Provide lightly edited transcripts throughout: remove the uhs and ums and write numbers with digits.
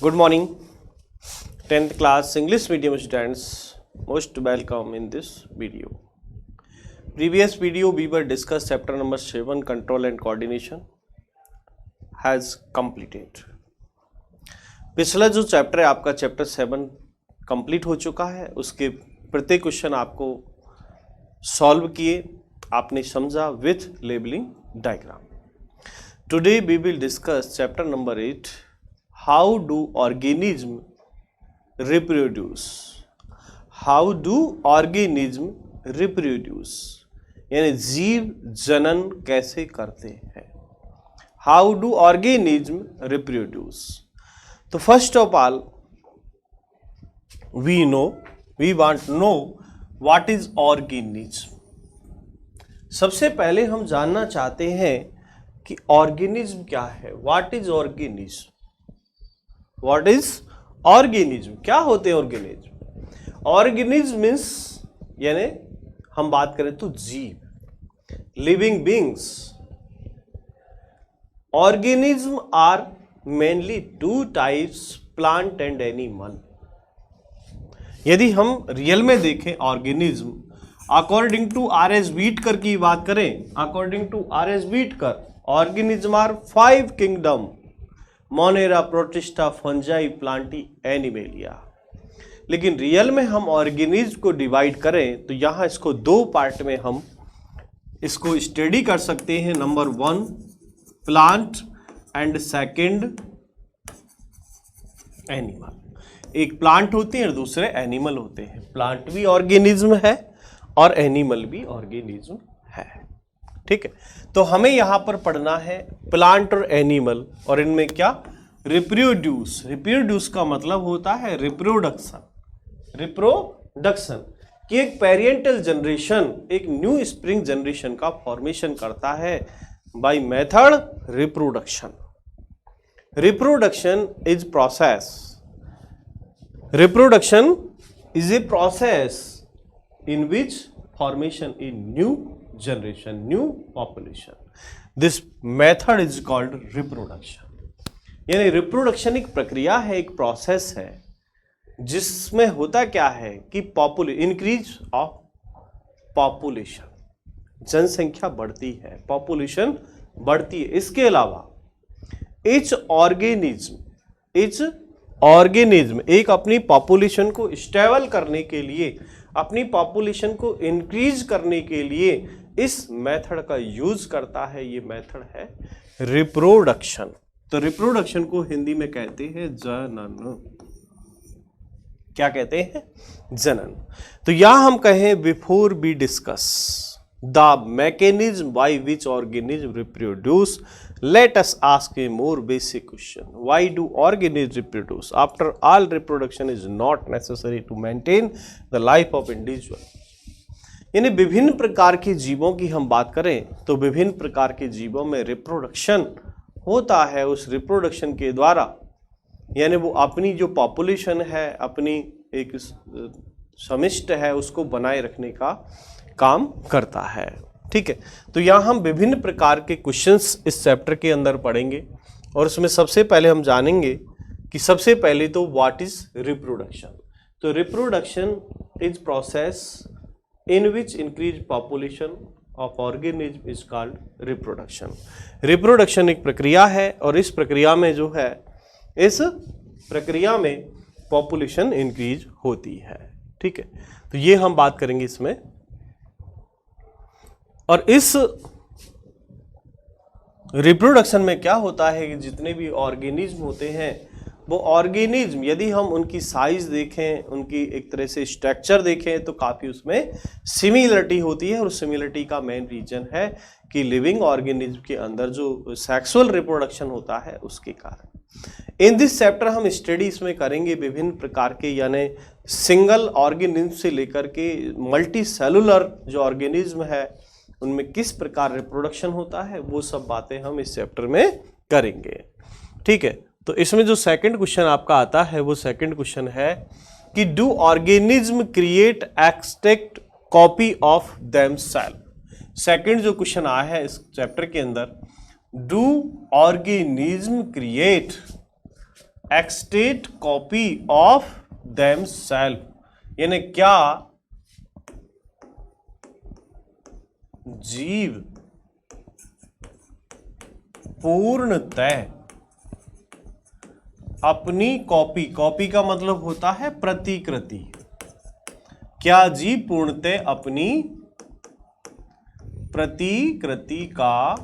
Good morning, 10th class English medium students. Most welcome in this video. Previous video we were discussed chapter number 7 control and coordination has completed. पिछला जो chapter है आपका chapter 7 complete हो चुका है, उसके प्रत्येक क्वेश्चन आपको सॉल्व किए, आपने समझा with labelling diagram. Today we will discuss chapter number 8. How do organism reproduce? How do organism reproduce? यानी जीव जनन कैसे करते हैं. How do organism reproduce? तो first of all, we want to know what is organism. सबसे पहले हम जानना चाहते हैं कि ऑर्गेनिज्म क्या है. What is organism? What is organism? क्या होते हैं ऑर्गेनिज्म? ऑर्गेनिज्म मीन्स यानी हम बात करें तो जीव, living beings. Organism are mainly two types, plant and animal. यदि हम रियल में देखें ऑर्गेनिज्म, अकॉर्डिंग टू R.S. व्हीटकर की बात करें, according to R.S. Whittaker, organism are 5 kingdom: Monera, Protista, Fungi, Plantae, Animalia. लेकिन रियल में हम ऑर्गेनिज्म को डिवाइड करें तो यहां इसको 2 पार्ट में हम इसको स्टडी कर सकते हैं. Number 1 plant and second animal. एक प्लांट होते हैं और दूसरे एनिमल होते हैं. प्लांट भी ऑर्गेनिज्म है और एनिमल भी ऑर्गेनिज्म है. ठीक है, तो हमें यहां पर पढ़ना है प्लांट और एनिमल, और इनमें क्या रिप्रोड्यूस. रिप्रोड्यूस का मतलब होता है रिप्रोडक्शन. रिप्रोडक्शन कि एक पेरेंटल जनरेशन, एक न्यू स्प्रिंग जनरेशन का फॉर्मेशन करता है by method reproduction. Reproduction is process. Reproduction is a process in which formation in new generation, new population. This method is called reproduction. यानी reproduction एक प्रक्रिया है, एक प्रोसेस है जिसमें होता क्या है कि इंक्रीज ऑफ पॉपुलेशन, जनसंख्या बढ़ती है, पॉपुलेशन बढ़ती है. इसके अलावा each ऑर्गेनिज्म एक अपनी पॉपुलेशन को स्टेबल करने के लिए, अपनी पॉपुलेशन को इंक्रीज करने के लिए इस मेथड का यूज करता है. ये मेथड है रिप्रोडक्शन. तो रिप्रोडक्शन को हिंदी में कहते हैं जनन. क्या कहते हैं? जनन. तो यहां हम कहें before we discuss the mechanism by which organism reproduce, let us ask a more basic question. Why do organisms reproduce? After all, reproduction is not necessary to maintain the life of individual. यानी विभिन्न प्रकार के जीवों की हम बात करें तो विभिन्न प्रकार के जीवों में रिप्रोडक्शन होता है. उस रिप्रोडक्शन के द्वारा यानी वो अपनी जो पॉपुलेशन है, अपनी एक समिष्ट है, उसको बनाए रखने का काम करता है. ठीक है, तो यहाँ हम विभिन्न प्रकार के क्वेश्चंस इस चैप्टर के अंदर पढ़ेंगे और उसमें सबसे पहले हम जानेंगे कि सबसे पहले तो व्हाट इज रिप्रोडक्शन. तो reproduction is process in which increase population of organism is called reproduction. Reproduction एक प्रक्रिया है और इस प्रक्रिया में जो है, इस प्रक्रिया में पॉपुलेशन इंक्रीज होती है. ठीक है, तो ये हम बात करेंगे इसमें. और इस रिप्रोडक्शन में क्या होता है कि जितने भी ऑर्गेनिज्म होते हैं वो ऑर्गेनिज्म, यदि हम उनकी साइज देखें, उनकी एक तरह से स्ट्रक्चर देखें तो काफ़ी उसमें सिमिलरिटी होती है. और सिमिलरिटी का मेन रीजन है कि लिविंग ऑर्गेनिज्म के अंदर जो सेक्सुअल रिप्रोडक्शन होता है उसके कारण. इन दिस चैप्टर हम स्टडी इसमें करेंगे विभिन्न प्रकार के, यानी सिंगल ऑर्गेनिज्म से लेकर के मल्टी सेलुलर जो ऑर्गेनिज्म है उनमें किस प्रकार रिप्रोडक्शन होता है, वो सब बातें हम इस चैप्टर में करेंगे. ठीक है, तो इसमें जो सेकंड क्वेश्चन आपका आता है वो सेकंड क्वेश्चन है कि do organism create extract copy of themselves. Second जो क्वेश्चन आया है इस चैप्टर के अंदर, do organism create exact copy of themselves, यानी क्या जीव पूर्णतः अपनी कॉपी, कॉपी का मतलब होता है प्रतिकृति, क्या जीव पूर्णतः अपनी प्रतिकृति का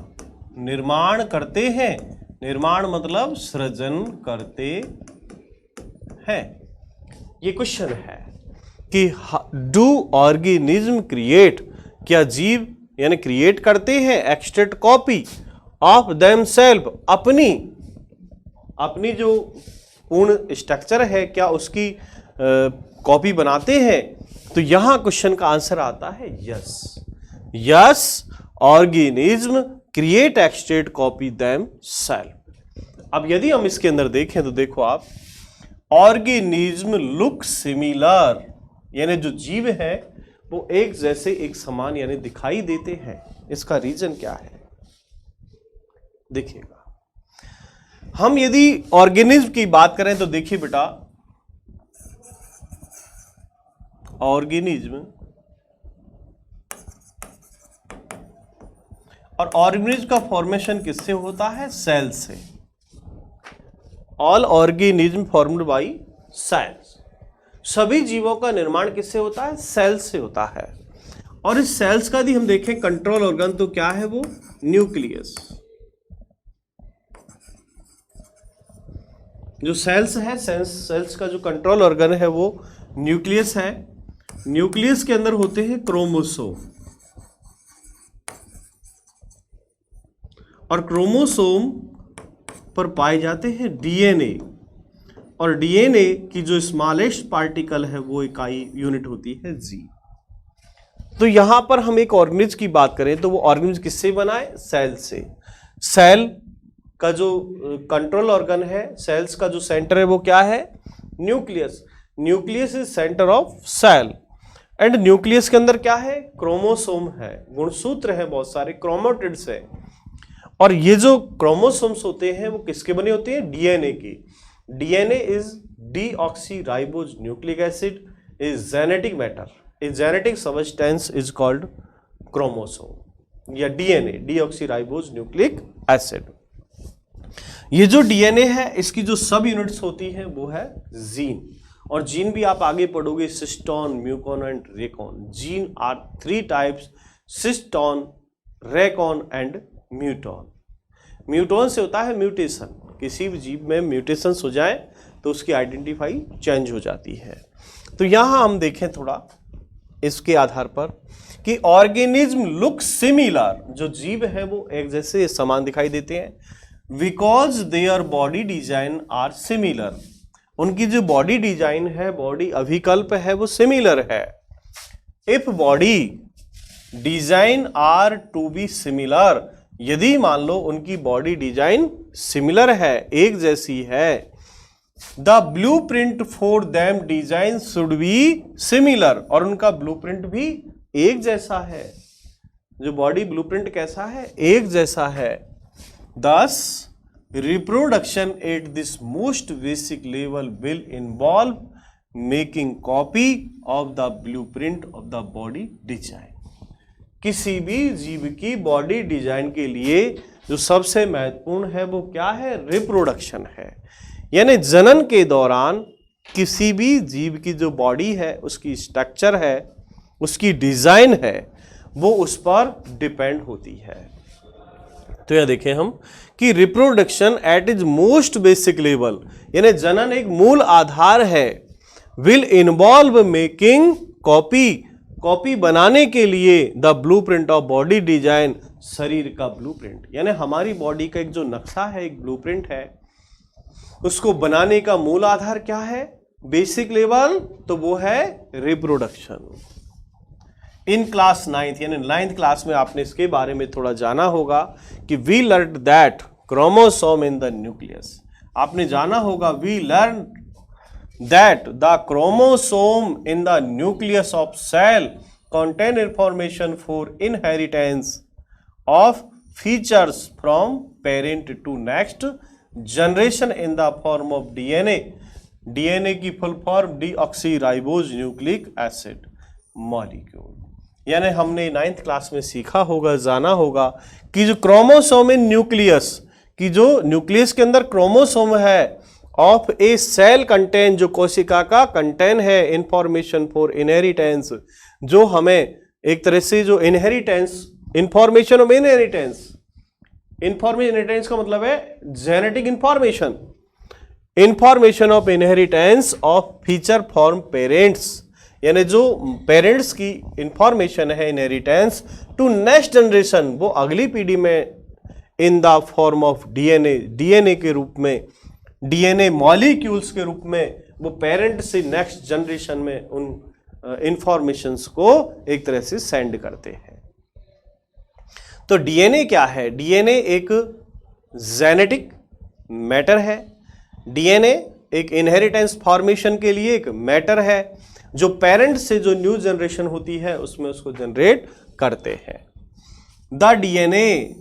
निर्माण करते हैं, निर्माण मतलब सृजन करते हैं। ये क्वेश्चन है कि डू ऑर्गेनिज्म क्रिएट, क्या जीव यानी क्रिएट करते हैं एक्सटेट कॉपी ऑफ देमसेल्फ, अपनी जो पूर्ण स्ट्रक्चर है क्या उसकी कॉपी बनाते हैं। तो यहां क्वेश्चन का आंसर आता है yes, yes organism create exact copy themselves. अब यदि हम इसके अंदर देखें तो देखो आप, ऑर्गेनिज्म लुक सिमिलर, यानी जो जीव है वो एक जैसे एक समान यानी दिखाई देते हैं। इसका रीजन क्या है देखिएगा, हम यदि ऑर्गेनिज्म की बात करें तो देखिए बेटा, ऑर्गेनिज्म और ऑर्गेनिज्म का फॉर्मेशन किससे होता है, सेल से। All organism formed by cells, सभी जीवों का निर्माण किससे होता है, सेल से होता है। और इस सेल्स का यदि हम देखें कंट्रोल ऑर्गन तो क्या है वो, न्यूक्लियस। जो सेल्स है, सेल्स का जो कंट्रोल ऑर्गन है वो न्यूक्लियस है। न्यूक्लियस के अंदर होते हैं क्रोमोसोम, और क्रोमोसोम पर पाए जाते हैं डीएनए, और डीएनए की जो स्मॉलेस्ट पार्टिकल है वो इकाई यूनिट होती है जी। तो यहां पर हम एक ऑर्गेनिज्म की बात करें तो वो ऑर्गेनिज्म किससे बना है, सेल से। सेल का जो कंट्रोल ऑर्गन है, सेल्स का जो सेंटर है वो क्या है, nucleus. Nucleus is centre of cell, and nucleus के अंदर क्या है, क्रोमोसोम है, गुणसूत्र है, बहुत सारे क्रोमेटिड्स है। और ये जो क्रोमोसोम्स होते हैं वो किसके बने होते हैं, डीएनए की। DNA is deoxyribose nucleic acid, is genetic matter, is genetic substance is called chromosome या डीएनए, डीऑक्सीराइबोज न्यूक्लिक एसिड। ये जो डीएनए है इसकी जो सब यूनिट्स होती हैं वो है जीन, और जीन भी आप आगे पढ़ोगे, cistron, muton and recon. Gene are 3 types, cistron, recon and muton. Muton से होता है म्यूटेशन, किसी भी जीव में म्यूटेशन हो जाए तो उसकी आइडेंटिफाई चेंज हो जाती है। तो यहां हम देखें थोड़ा इसके आधार पर कि ऑर्गेनिज्म लुक सिमिलर, जो जीव है वो एक जैसे समान दिखाई देते हैं, because their body design are similar, उनकी जो बॉडी डिजाइन है, बॉडी अभिकल्प है वो सिमिलर है। If body design are to be similar, यदि मान लो उनकी बॉडी डिजाइन सिमिलर है, एक जैसी है, the blueprint for them design should be similar, और उनका ब्लूप्रिंट भी एक जैसा है। जो बॉडी ब्लूप्रिंट कैसा है, एक जैसा है। Thus, reproduction at this most basic level will involve making copy of the blueprint of the body design. किसी भी जीव की बॉडी डिजाइन के लिए जो सबसे महत्वपूर्ण है वो क्या है, रिप्रोडक्शन है। यानी जनन के दौरान किसी भी जीव की जो बॉडी है, उसकी स्ट्रक्चर है, उसकी डिजाइन है, वो उस पर डिपेंड होती है। तो यह देखें हम कि reproduction at its most basic level, यानी जनन एक मूल आधार है, will involve making copy, copy बनाने के लिए the blueprint of body design, शरीर का ब्लूप्रिंट, यानी हमारी बॉडी का एक जो नक्शा है, एक ब्लूप्रिंट है, उसको बनाने का मूल आधार क्या है, बेसिक लेवल, तो वो है रिप्रोडक्शन। इन क्लास 9th यानी 9th क्लास में आपने इसके बारे में थोड़ा जाना होगा कि we learn that chromosome in the nucleus, आपने जाना होगा we learn that the chromosome in the nucleus of cell contain information for inheritance of features from parent to next generation in the form of DNA. DNA की full form deoxyribose nucleic acid molecule. यानी हमने 9th class में सीखा होगा, जाना होगा कि जो क्रोमोसोम इन न्यूक्लियस, कि जो न्यूक्लियस के अंदर क्रोमोसोम है ऑफ ए सेल कंटेन, जो कोशिका का कंटेन है इंफॉर्मेशन फॉर इनहेरिटेंस, जो हमें एक तरह से जो inheritance, information of inheritance, inheritance का मतलब है genetic information, information of inheritance of feature form parents, यानी जो पेरेंट्स की इंफॉर्मेशन है इनहेरिटेंस टू नेक्स्ट जनरेशन, वो अगली पीढ़ी में इन the form of DNA, DNA के रूप में, डीएनए मॉलिक्यूल्स के रूप में वो पेरेंट से नेक्स्ट जनरेशन में उन इंफॉर्मेशंस को एक तरह से सेंड करते हैं। तो डीएनए क्या है? डीएनए एक जेनेटिक मैटर है। डीएनए एक इनहेरिटेंस फॉर्मेशन के लिए एक मैटर है जो पेरेंट से जो न्यू जनरेशन होती है उसमें उसको जनरेट करते हैं। The DNA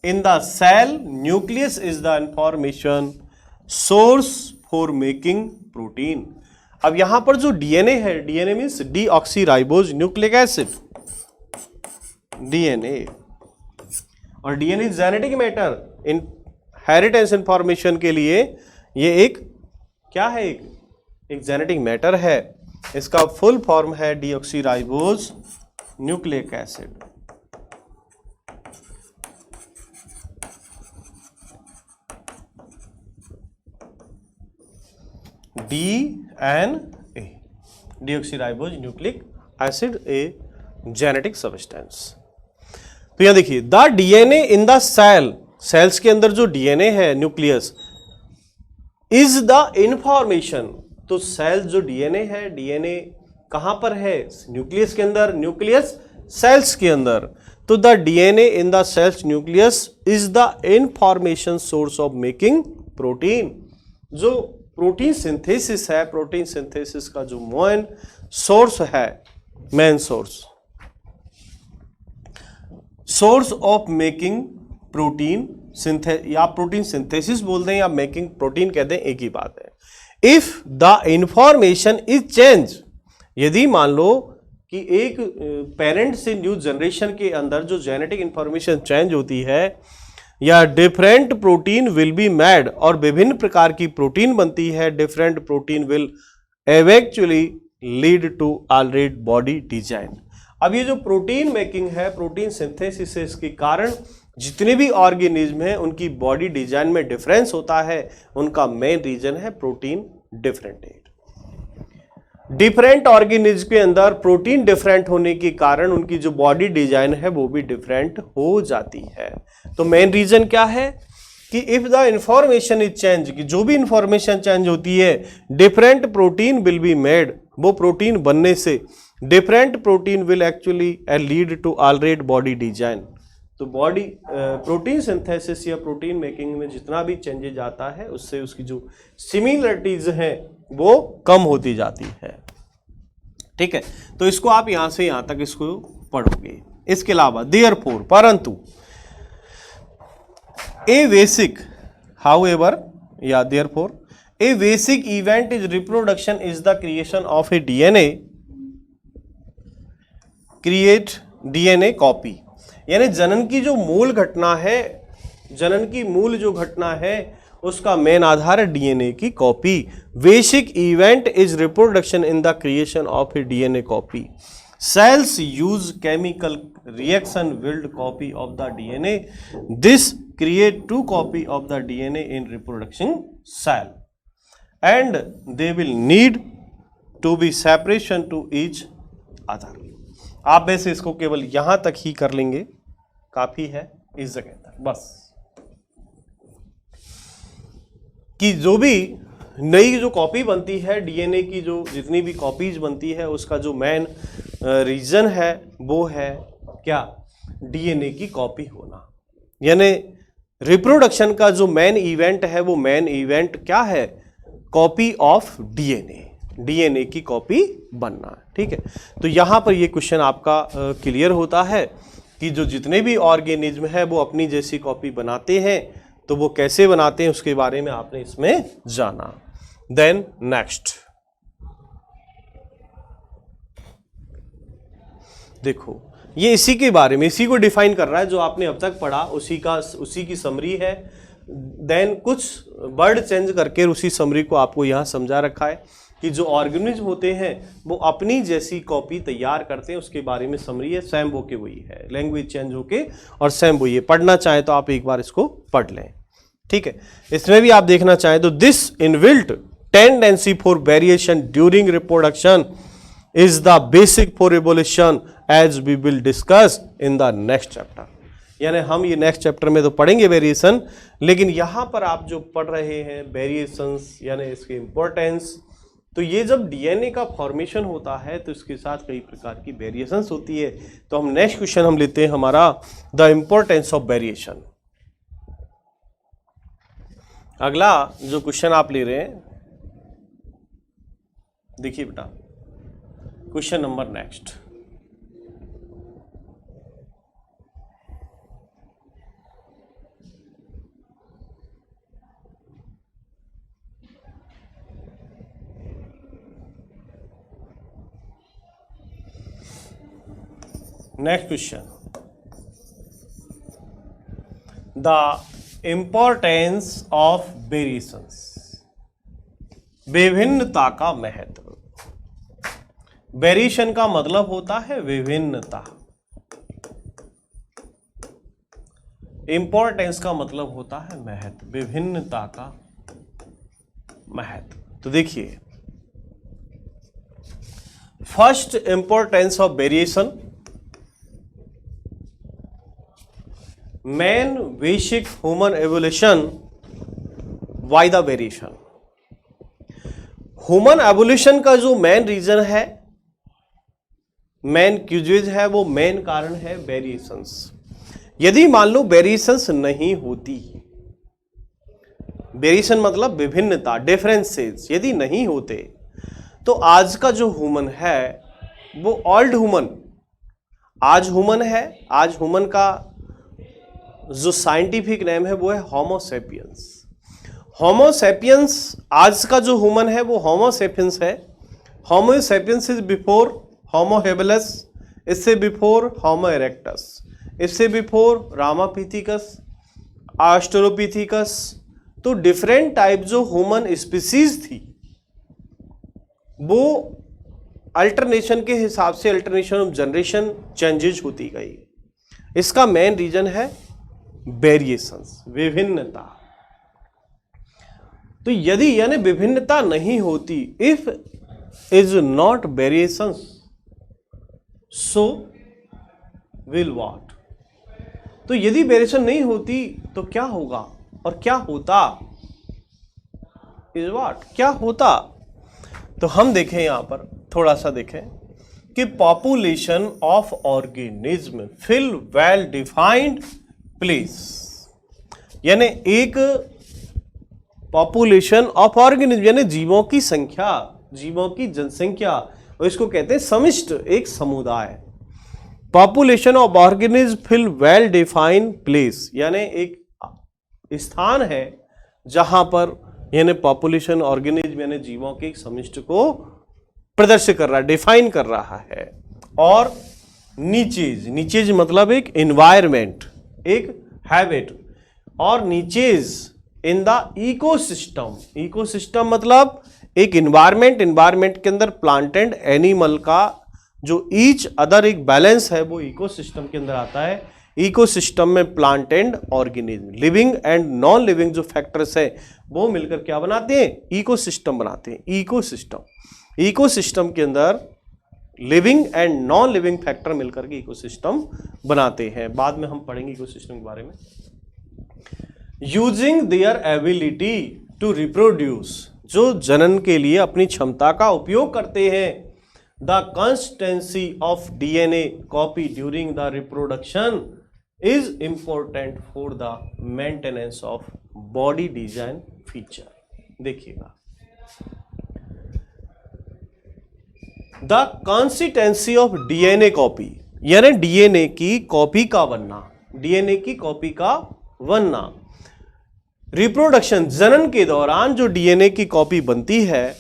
in the cell nucleus is the information source for making protein. अब यहां पर जो डीएनए है, DNA means deoxyribose nucleic acid, DNA, और DNA genetic matter, inheritance information के लिए ये एक क्या है? एक जेनेटिक मैटर है। इसका फुल फॉर्म है deoxyribose nucleic acid. DNA, deoxyribose nucleic acid, a genetic substance. तो यहां देखिए, the DNA in the cell, cells के अंदर जो डीएनए है न्यूक्लियस, इज द इंफॉर्मेशन। तो सेल जो डीएनए है, डीएनए कहां पर है? न्यूक्लियस के अंदर, न्यूक्लियस सेल्स के अंदर। तो the DNA in the cells nucleus is the information source of making protein. जो प्रोटीन सिंथेसिस है, प्रोटीन सिंथेसिस का जो मेन सोर्स है, main source of making protein, या प्रोटीन सिंथेसिस बोल दें या मेकिंग प्रोटीन कह दें, एक ही बात है। If the information is change, यदि मान लो कि एक पेरेंट से न्यू जनरेशन के अंदर जो जेनेटिक इंफॉर्मेशन चेंज होती है, या different protein will be made, और विभिन्न प्रकार की प्रोटीन बनती है, different protein will eventually lead to already body design. अब ये जो प्रोटीन मेकिंग है, प्रोटीन सिंथेसिस के कारण जितने भी ऑर्गेनिज्म हैं उनकी बॉडी डिजाइन में डिफरेंस होता है। उनका मेन रीजन है प्रोटीन डिफरेंटेट। डिफरेंट ऑर्गेनिज्म के अंदर प्रोटीन डिफरेंट होने के कारण उनकी जो बॉडी डिजाइन है वो भी डिफरेंट हो जाती है। तो मेन रीजन क्या है कि if the information is change, कि जो भी इंफॉर्मेशन चेंज होती है, different protein will be made, वो प्रोटीन बनने से different protein will actually lead to already body design. तो बॉडी प्रोटीन सिंथेसिस या प्रोटीन मेकिंग में जितना भी चेंजेज आता है उससे उसकी जो सिमिलरिटीज हैं वो कम होती जाती है। ठीक है, तो इसको आप यहां से यहां तक इसको पढ़ोगे। इसके अलावा देयरफॉर, परंतु, ए बेसिक, हाउएवर, या therefore A basic event is reproduction is the creation of a DNA, create DNA copy. यानी जनन की जो मूल घटना है, जनन की मूल जो घटना है उसका मेन आधार है डीएनए की copy. Basic event is reproduction in the creation of a DNA copy. Cells use chemical reaction build copy of the DNA. This create two copy of the DNA in reproduction cell and they will need to be separation to each other. आप वैसे इसको केवल यहां तक ही कर लेंगे, काफी है इस जगह तक बस, कि जो भी नई जो कॉपी बनती है डीएनए की, जो जितनी भी कॉपीज बनती है उसका जो मेन रीजन है वो है क्या? डीएनए की कॉपी होना। यानी रिप्रोडक्शन का जो मेन इवेंट है वो मेन इवेंट क्या है? कॉपी ऑफ डीएनए, डीएनए की कॉपी बनना। ठीक है, तो यहां पर ये क्वेश्चन आपका क्लियर होता है कि जो जितने भी ऑर्गेनिज्म है वो अपनी जैसी कॉपी बनाते हैं, तो वो कैसे बनाते हैं उसके बारे में आपने इसमें जाना। देन नेक्स्ट देखो, ये इसी के बारे में, इसी को डिफाइन कर रहा है जो आपने अब तक पढ़ा, उसी की समरी है। देन कुछ वर्ड चेंज करके उसी समरी को आपको यहाँ समझा रखा है कि जो ऑर्गेनिज्म होते हैं वो अपनी जैसी कॉपी तैयार करते हैं, उसके बारे में समरी है। सेम वो के वही है, लैंग्वेज चेंज होके और सेम वही है। पढ़ना चाहे तो आप एक बार इसको पढ़ लें, ठीक है। इसमें भी आप देखना चाहें तो this inbuilt tendency for variation during reproduction is the basic for evolution as we will discuss in the next chapter. यानी हम ये नेक्स्ट चैप्टर में तो पढ़ेंगे वेरिएशन, लेकिन यहां पर आप जो पढ़ रहे हैं वेरिएशंस यानी इसकी इंपॉर्टेंस, तो ये जब डीएनए का फॉर्मेशन होता है तो इसके साथ कई प्रकार की वेरिएशंस होती है। तो हम नेक्स्ट क्वेश्चन हम लेते हैं हमारा द इंपॉर्टेंस ऑफ वेरिएशन। अगला जो क्वेश्चन आप ले रहे हैं, देखिए बेटा, question number next, next question, the importance of variations, विभिन्नता का महत्व। वेरिएशन का मतलब होता है विभिन्नता, इंपॉर्टेंस का मतलब होता है महत्व, विभिन्नता का महत्व। तो देखिए, first importance of variation, main basic human evolution why the variation. Human evolution का जो मेन रीजन है, मेन क्यूजेज है, वो मेन कारण है वेरिएशंस। यदि मान लो वेरिएशंस नहीं होती, वेरिएशन मतलब विभिन्नता, डिफरेंसेस यदि नहीं होते, तो आज का जो ह्यूमन है वो ओल्ड ह्यूमन, आज ह्यूमन है, आज ह्यूमन का जो साइंटिफिक नेम है वो है होमो सेपियंस। होमो सेपियंस, आज का जो ह्यूमन है वो होमो सेपियंस है। होमो सेपियंस इज बिफोर होमो हेबिलस, इससे बिफोर होमो इरेक्टस, इससे बिफोर रामापिथिकस, ऑस्ट्रेलोपिथिकस। तो डिफरेंट टाइप जो ह्यूमन स्पीसीज थी वो अल्टरनेशन के हिसाब से, अल्टरनेशन ऑफ जनरेशन चेंजेज होती गई। इसका मेन रीजन है वेरिएशंस, विभिन्नता। तो यदि यानी विभिन्नता नहीं होती, if is not variations so will what. तो यदि वेरिएशन नहीं होती तो क्या होगा, और क्या होता, इज व्हाट, क्या होता। तो हम देखें यहां पर थोड़ा सा देखें कि population of organism fill well defined place, यानी एक पॉपुलेशन ऑफ ऑर्गेनिज्म यानी जीवों की संख्या, जीवों की जनसंख्या, और इसको कहते हैं समिष्ट, एक समुदाय। Population of organism fill well defined place, यानी एक स्थान है जहां पर यानी पॉपुलेशन ऑर्गेनिज्म यानी जीवों के एक समिष्ट को प्रदर्शित कर रहा है, डिफाइन कर रहा है। और नीचेज, नीचेज मतलब एक एनवायरमेंट, एक हैबिट, और niches in the ecosystem. Ecosystem मतलब एक एनवायरमेंट, एनवायरमेंट के अंदर प्लांट एंड एनिमल का जो ईच अदर एक बैलेंस है वो इकोसिस्टम के अंदर आता है। इकोसिस्टम में plant and organism, living and non living जो फैक्टर्स है वो मिलकर क्या बनाते हैं, इकोसिस्टम बनाते हैं। इकोसिस्टम, इकोसिस्टम के अंदर living and non living factor मिलकर के इकोसिस्टम बनाते हैं। बाद में हम पढ़ेंगे इकोसिस्टम के बारे में। Using their ability to reproduce, जो जनन के लिए अपनी क्षमता का उपयोग करते हैं। The consistency of DNA copy during the reproduction is important for the maintenance of body design feature. देखिएगा, the consistency of DNA copy यानी डीएनए की कॉपी का बनना, डीएनए की कॉपी का बनना रिप्रोडक्शन, जनन के दौरान जो डीएनए की कॉपी बनती है,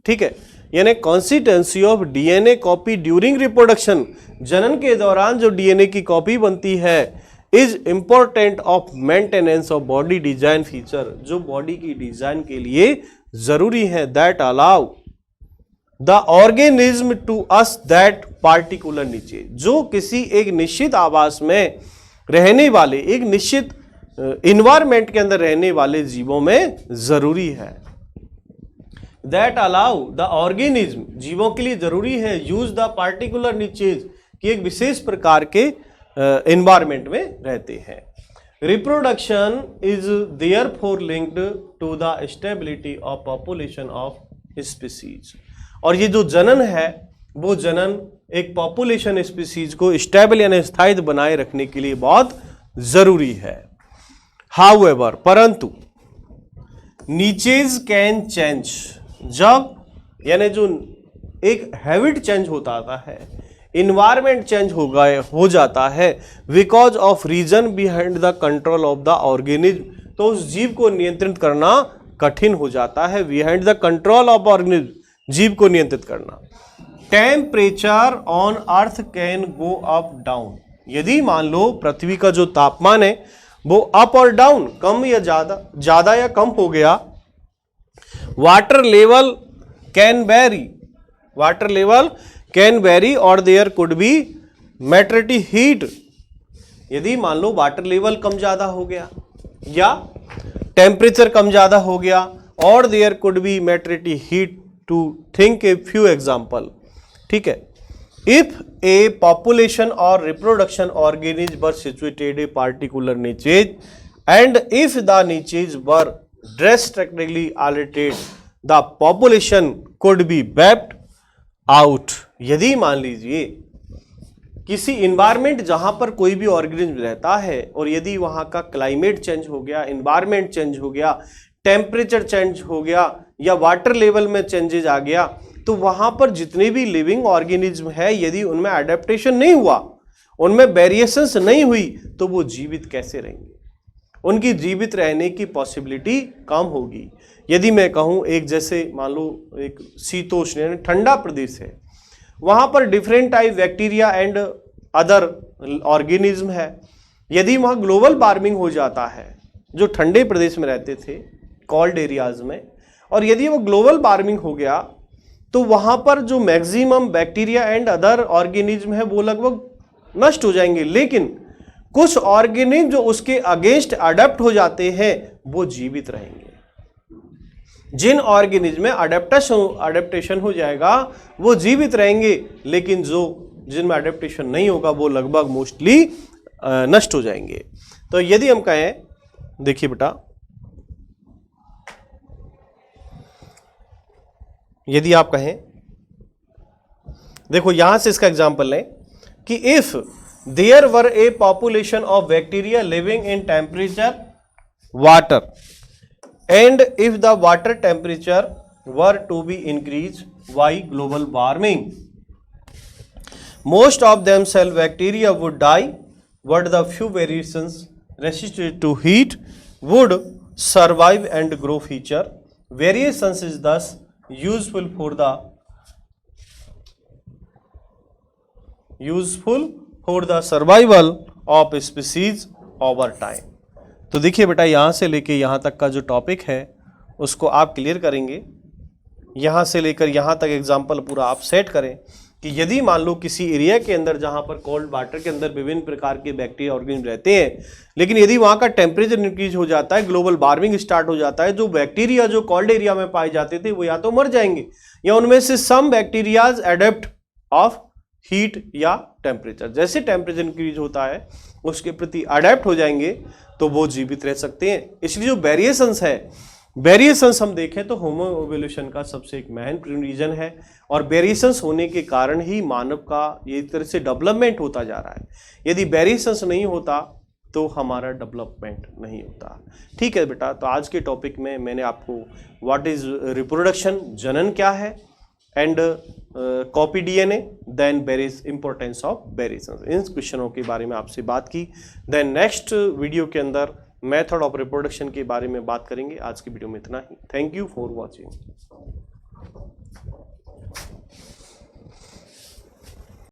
ठीक है, यानी consistency of DNA copy during reproduction, जनन के दौरान जो डीएनए की कॉपी बनती है, is important of maintenance of body design feature, जो बॉडी की डिजाइन के लिए जरूरी है, that allow the organism to us that particular niche, जो किसी एक निश्चित आवास में रहने वाले, एक निश्चित इन्वायरमेंट के अंदर रहने वाले जीवों में जरूरी है। दैट अलाउ द ऑर्गेनिज्म, जीवों के लिए जरूरी है, यूज द पार्टिकुलर नीचेज, कि एक विशेष प्रकार के इन्वायरमेंट में रहते हैं। Reproduction is therefore linked to the stability of population of species, और ये जो जनन है वो जनन एक पॉपुलेशन स्पीसीज को स्टेबल यानी स्थायित्व बनाए रखने के लिए बहुत जरूरी है। हाउएवर, परंतु नीचेज कैन चेंज, जब यानी जो एक हैबिट चेंज होता है, इन्वायरमेंट चेंज हो जाता है, because of reason behind the control of the organism, तो उस जीव को नियंत्रित करना कठिन हो जाता है। Behind the control of organism, जीव को नियंत्रित करना। Temperature on earth can go up down, यदि मान लो पृथ्वी का जो तापमान है वो अप और डाउन, कम या ज्यादा या कम हो गया। Water level can very, water level can very और there could be maturity heat, यदि मान लो वाटर लेवल कम ज्यादा हो गया या टेम्परेचर कम ज्यादा हो गया, और there could be maturity heat, to think a few example, ठीक है। इफ ए पॉपुलेशन और reproduction organism were situated a particular niches and if the niches were drastically altered the population could be wiped out, यदि मान लीजिए किसी environment जहां पर कोई भी ऑर्गेनिज्म रहता है और यदि वहां का क्लाइमेट चेंज हो गया, इन्वायरमेंट चेंज हो गया, टेम्परेचर चेंज हो गया या वाटर लेवल में चेंजेज आ गया, तो वहां पर जितने भी लिविंग ऑर्गेनिज्म है यदि उनमें अडेप्टेशन नहीं हुआ, उनमें वेरिएशंस नहीं हुई, तो वो जीवित कैसे रहेंगे? उनकी जीवित रहने की पॉसिबिलिटी कम होगी। यदि मैं कहूं एक जैसे मान लो एक शीतोष्ण यानी ठंडा प्रदेश है, वहां पर different type bacteria and other organism है, यदि वहां ग्लोबल वार्मिंग हो जाता है, जो ठंडे प्रदेश में रहते थे कोल्ड एरियाज में, और यदि वो ग्लोबल वार्मिंग हो गया तो वहां पर जो maximum bacteria and other organism है वो लगभग नष्ट हो जाएंगे, लेकिन कुछ ऑर्गेनिज्म जो उसके अगेंस्ट अडेप्ट हो जाते हैं वो जीवित रहेंगे। जिन ऑर्गेनिज्म में अडेप्टेशन हो जाएगा वो जीवित रहेंगे, लेकिन जो जिनमें अडेप्टेशन नहीं होगा वो लगभग मोस्टली नष्ट हो जाएंगे। तो यदि हम कहें, देखिए बेटा, यदि आप कहें, देखो यहां से इसका एग्जांपल लें कि if there were a population of bacteria living in temperature water and if the water temperature were to be increase by global warming, most of them cell bacteria would die, but the few variations resisted to heat would survive and grow feature. Variations is thus useful for the survival of species over time। तो देखिए बेटा, यहां से लेके यहां तक का जो टॉपिक है उसको आप क्लियर करेंगे, यहां से लेकर यहां तक एग्जांपल पूरा आप सेट करें कि यदि मान लो किसी एरिया के अंदर जहां पर कोल्ड वाटर के अंदर विभिन्न प्रकार के बैक्टीरिया ऑर्गेनिज्म रहते हैं, लेकिन यदि वहां का टेम्परेचर इंक्रीज हो जाता है, ग्लोबल वार्मिंग स्टार्ट हो जाता है, जो बैक्टीरिया जो कोल्ड एरिया में पाए जाते थे वो या तो मर जाएंगे या उनमें से सम बैक्टीरियाज एडेप्ट ऑफ हीट या टेम्परेचर, जैसे टेम्परेचर इंक्रीज होता है उसके प्रति अडेप्ट हो जाएंगे तो वो जीवित रह सकते हैं। इसलिए जो वेरिएशंस है, वेरिएशंस हम देखें तो होमो इवोल्यूशन का सबसे एक महत्वपूर्ण रीजन है, और वेरिएशंस होने के कारण ही मानव का ये तरह से डेवलपमेंट होता जा रहा है। यदि वेरिएशंस नहीं होता तो हमारा डेवलपमेंट नहीं होता। ठीक है बेटा, तो आज के टॉपिक में मैंने आपको व्हाट इज रिप्रोडक्शन, जनन क्या है, and copy DNA, then various importance of variations, इन क्वेश्चनों के बारे में आपसे बात की। देन नेक्स्ट वीडियो के अंदर मेथड ऑफ रिप्रोडक्शन के बारे में बात करेंगे। आज की वीडियो में इतना ही। Thank you for watching.